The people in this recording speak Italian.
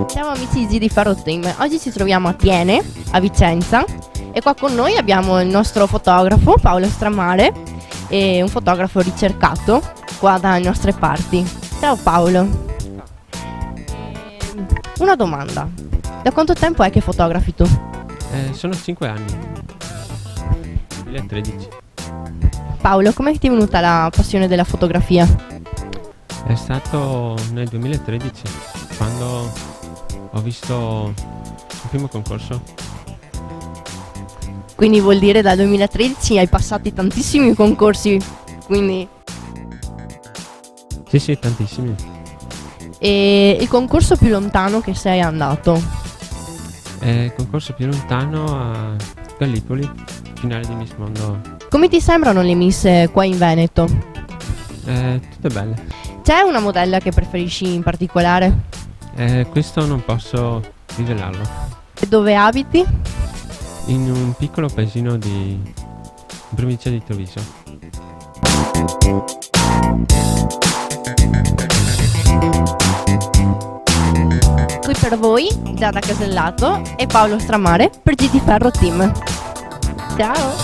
Siamo amici di Ferro Team. Oggi ci troviamo a Tiene, a Vicenza, e qua con noi abbiamo il nostro fotografo Paolo Stramare, e un fotografo ricercato qua dalle nostre parti. Ciao Paolo. Una domanda: da quanto tempo è che fotografi tu? Sono 5 anni, 2013. Paolo, come ti è venuta la passione della fotografia? È stato nel 2013 quando ho visto il primo concorso. Quindi vuol dire dal 2013 hai passati tantissimi concorsi, quindi... Sì, tantissimi. E il concorso più lontano che sei andato? Il concorso più lontano a Gallipoli, finale di Miss Mondo. Come ti sembrano le miss qua in Veneto? Tutte belle. C'è una modella che preferisci in particolare? Questo non posso rivelarlo. E dove abiti? In un piccolo paesino di provincia di Treviso. Qui per voi Giada Casellato e Paolo Stramare per GT Ferro Team. Ciao!